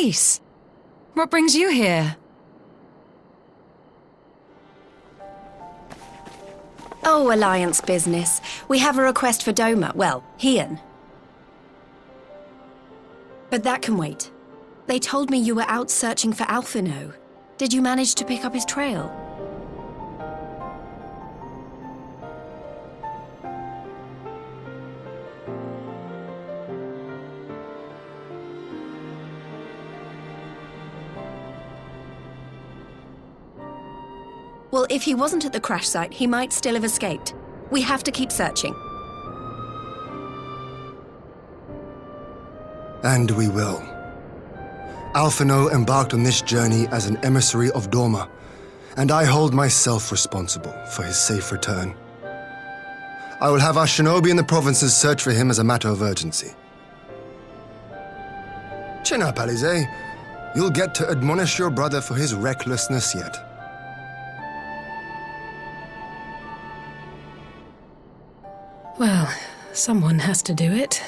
Lys, what brings you here? Oh, Alliance business. We have a request for Doma. Well, Hien. But that can wait. They told me you were out searching for Alphino. Did you manage to pick up his trail? Well, if he wasn't at the crash site, he might still have escaped. We have to keep searching. And we will. Alphino embarked on this journey as an emissary of Doma, and I hold myself responsible for his safe return. I will have our shinobi in the provinces search for him as a matter of urgency. Chin up, Alize. You'll get to admonish your brother for his recklessness yet. Well, someone has to do it.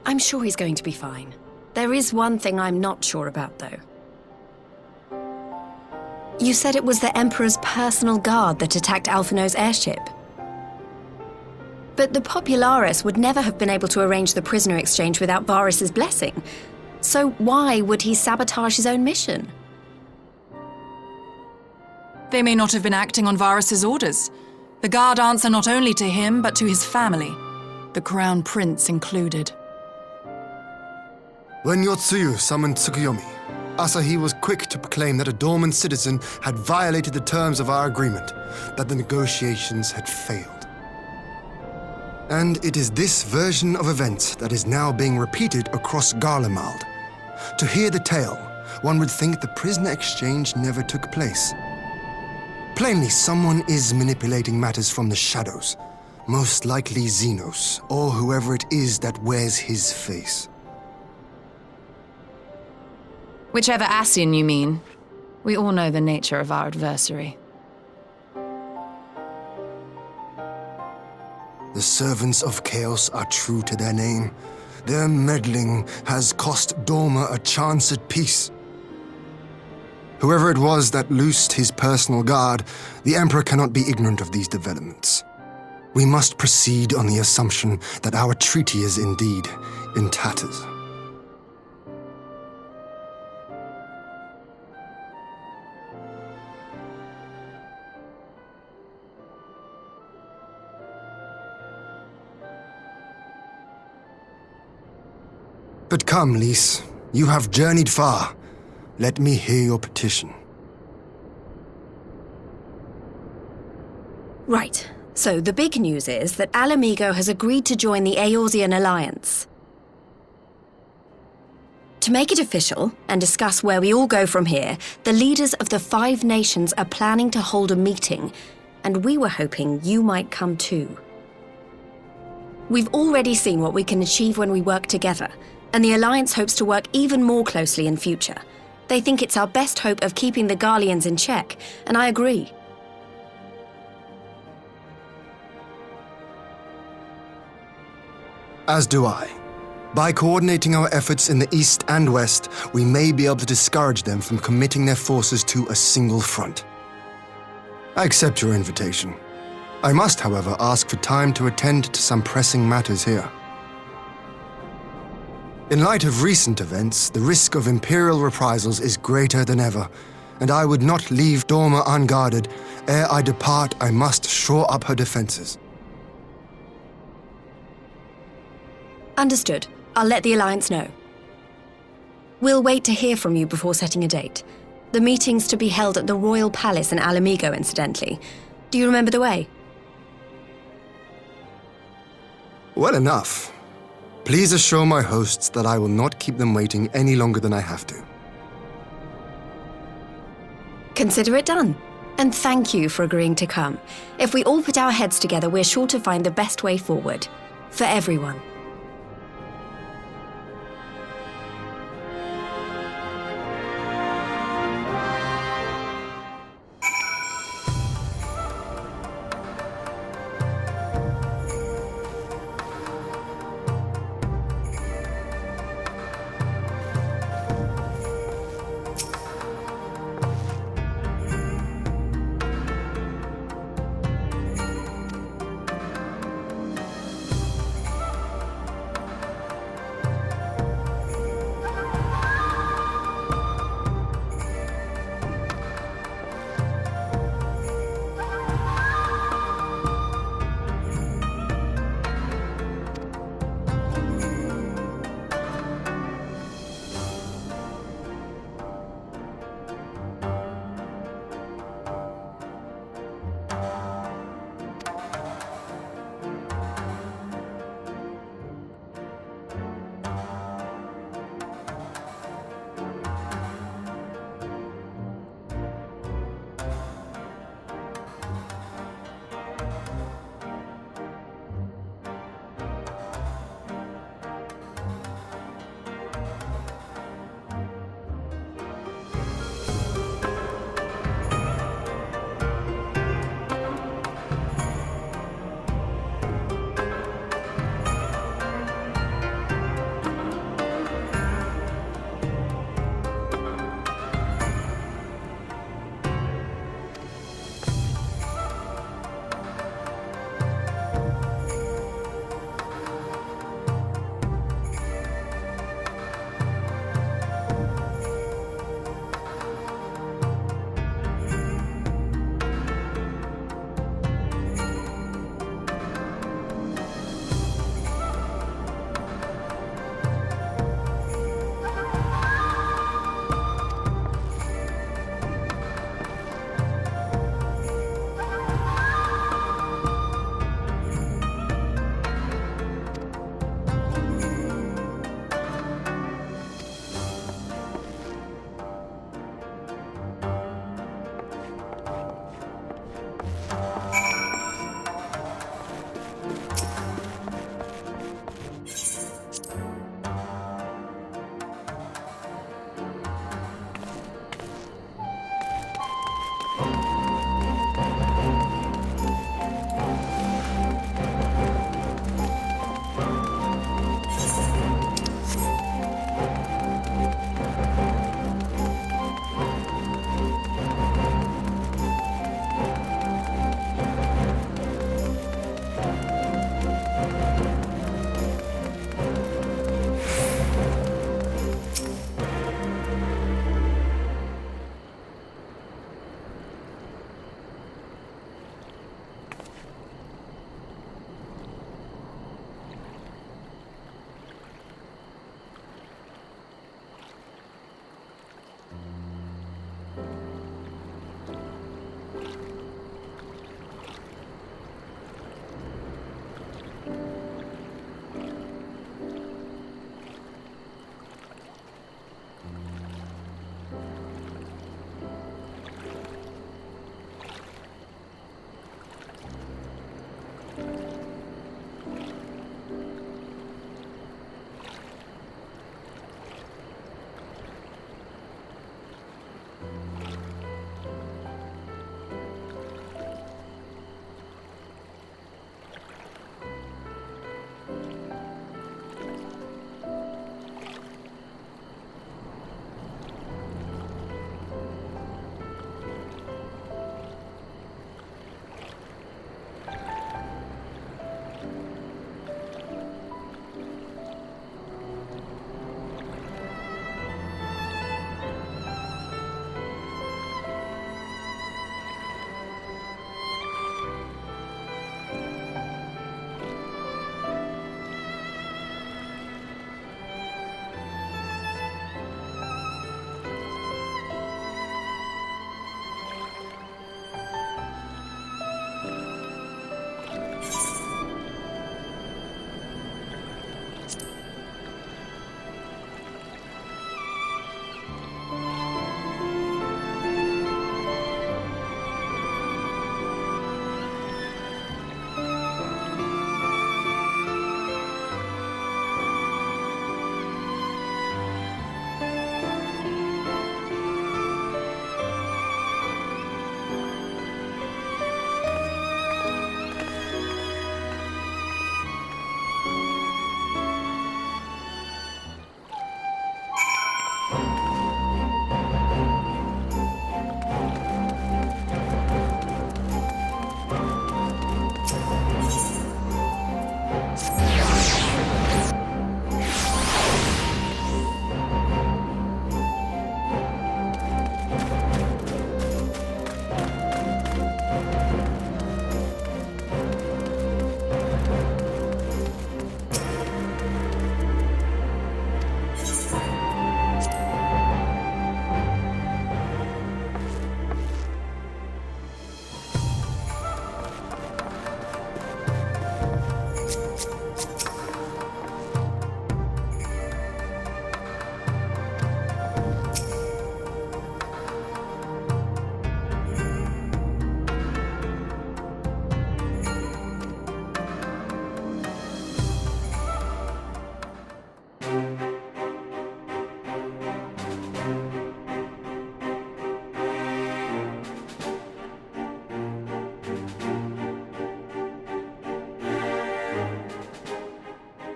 I'm sure he's going to be fine. There is one thing I'm not sure about, though. You said it was the Emperor's personal guard that attacked Alphino's airship. But the Popularis would never have been able to arrange the prisoner exchange without Varys' blessing. So why would he sabotage his own mission? They may not have been acting on Varys' orders. The guard answer not only to him, but to his family, the Crown Prince included. When Yotsuyu summoned Tsukuyomi, Asahi was quick to proclaim that a dormant citizen had violated the terms of our agreement, that the negotiations had failed. And it is this version of events that is now being repeated across Garlemald. To hear the tale, one would think the prisoner exchange never took place. Plainly, someone is manipulating matters from the shadows, most likely Xenos, or whoever it is that wears his face. Whichever Ascian you mean. We all know the nature of our adversary. The servants of chaos are true to their name. Their meddling has cost Doma a chance at peace. Whoever it was that loosed his personal guard, the Emperor cannot be ignorant of these developments. We must proceed on the assumption that our treaty is indeed in tatters. But come, Lys, you have journeyed far. Let me hear your petition. Right. So the big news is that Alamigo has agreed to join the Eorzean Alliance. To make it official and discuss where we all go from here, the leaders of the 5 nations are planning to hold a meeting, and we were hoping you might come too. We've already seen what we can achieve when we work together, and the Alliance hopes to work even more closely in future. They think it's our best hope of keeping the Garleans in check, and I agree. As do I. By coordinating our efforts in the east and west, we may be able to discourage them from committing their forces to a single front. I accept your invitation. I must, however, ask for time to attend to some pressing matters here. In light of recent events, the risk of Imperial reprisals is greater than ever, and I would not leave Doma unguarded. Ere I depart, I must shore up her defenses. Understood. I'll let the Alliance know. We'll wait to hear from you before setting a date. The meeting's to be held at the Royal Palace in Alamigo, incidentally. Do you remember the way? Well enough. Please assure my hosts that I will not keep them waiting any longer than I have to. Consider it done. And thank you for agreeing to come. If we all put our heads together, we're sure to find the best way forward. For everyone.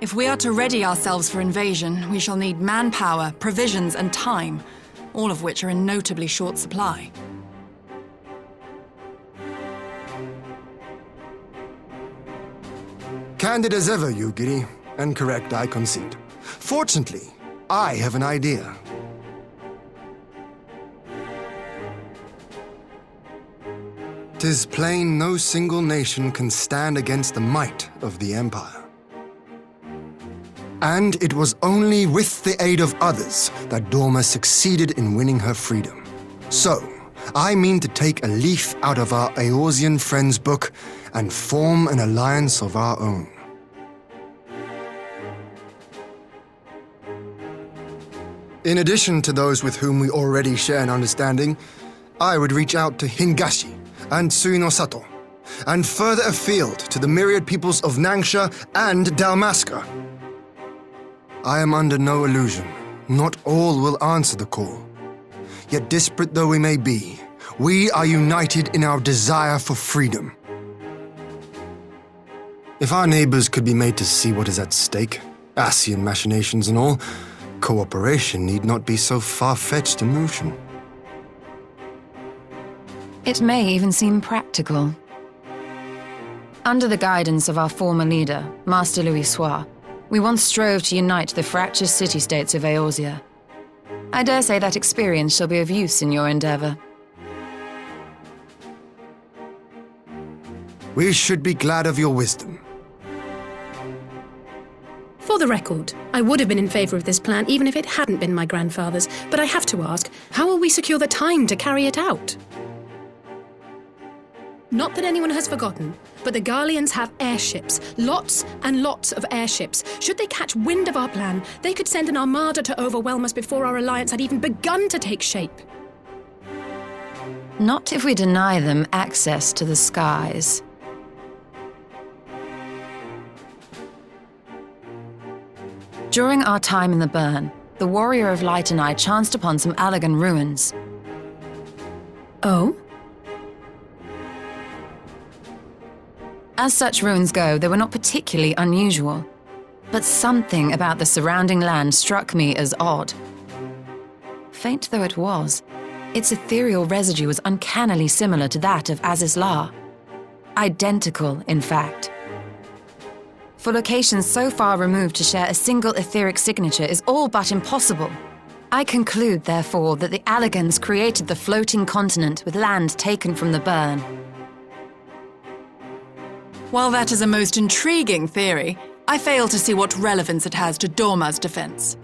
If we are to ready ourselves for invasion, we shall need manpower, provisions, and time, all of which are in notably short supply. Candid as ever, you giddy, and correct, I concede. Fortunately, I have an idea. "'Tis plain no single nation can stand against the might of the Empire. And it was only with the aid of others that Dorma succeeded in winning her freedom. So, I mean to take a leaf out of our Eorzean friend's book and form an alliance of our own. In addition to those with whom we already share an understanding, I would reach out to Hingashi and Suinosato, and further afield to the myriad peoples of Nangsha and Dalmasca. I am under no illusion. Not all will answer the call. Yet disparate though we may be, We are united in our desire for freedom. If our neighbors could be made to see what is at stake, Ascian machinations and all, cooperation need not be so far-fetched a notion. It may even seem practical. Under the guidance of our former leader, Master Louis Soir, we once strove to unite the fractious city-states of Eorzea. I dare say that experience shall be of use in your endeavor. We should be glad of your wisdom. For the record, I would have been in favor of this plan even if it hadn't been my grandfather's, but I have to ask, how will we secure the time to carry it out? Not that anyone has forgotten, but the Garleans have airships. Lots and lots of airships. Should they catch wind of our plan, they could send an armada to overwhelm us before our alliance had even begun to take shape. Not if we deny them access to the skies. During our time in the Burn, the Warrior of Light and I chanced upon some Allagan ruins. Oh? As such ruins go, they were not particularly unusual, but something about the surrounding land struck me as odd. Faint though it was, its ethereal residue was uncannily similar to that of Azizlar. Identical, in fact. For locations so far removed to share a single etheric signature is all but impossible. I conclude, therefore, that the Allagans created the floating continent with land taken from the Burn. While that is a most intriguing theory, I fail to see what relevance it has to Dorma's defense.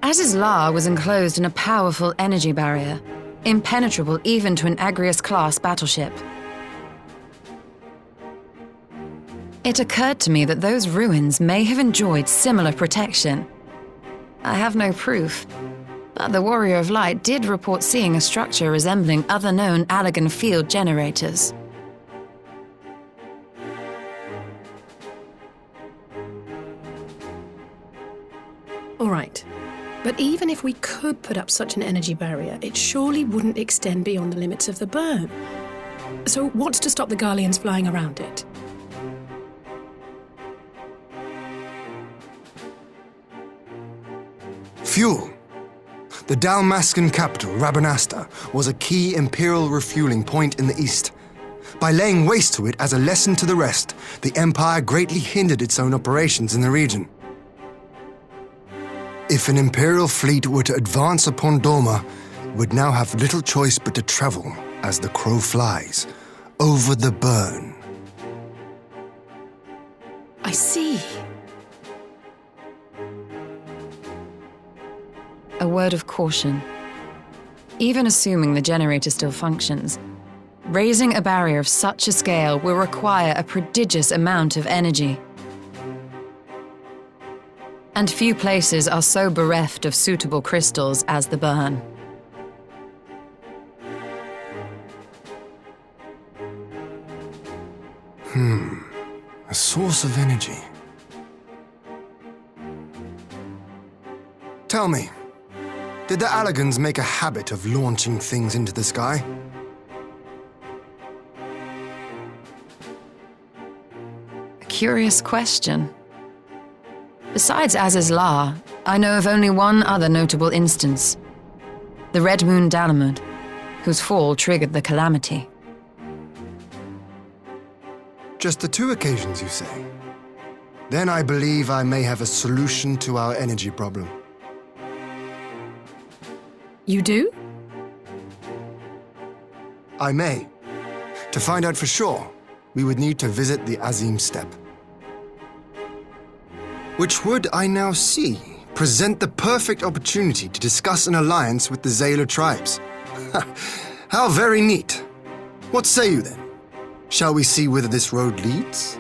Azizlar was enclosed in a powerful energy barrier, impenetrable even to an Agrias-class battleship. It occurred to me that those ruins may have enjoyed similar protection. I have no proof, but the Warrior of Light did report seeing a structure resembling other known Allagan field generators. All right. But even if we could put up such an energy barrier, it surely wouldn't extend beyond the limits of the Burn. So what's to stop the Garleans flying around it? Fuel. The Dalmascan capital, Rabanasta, was a key imperial refueling point in the east. By laying waste to it as a lesson to the rest, the Empire greatly hindered its own operations in the region. If an Imperial fleet were to advance upon Dorma, it would now have little choice but to travel, as the crow flies, over the Burn. I see. A word of caution. Even assuming the generator still functions, raising a barrier of such a scale will require a prodigious amount of energy. And few places are so bereft of suitable crystals as the Burn. A source of energy. Tell me, did the Allagans make a habit of launching things into the sky? A curious question. Besides Azizlar, I know of only one other notable instance. The Red Moon Dalamud, whose fall triggered the calamity. Just the 2 occasions, you say? Then I believe I may have a solution to our energy problem. You do? I may. To find out for sure, we would need to visit the Azim Steppe. Which would, I now see, present the perfect opportunity to discuss an alliance with the Zayla tribes. How very neat. What say you then? Shall we see whither this road leads?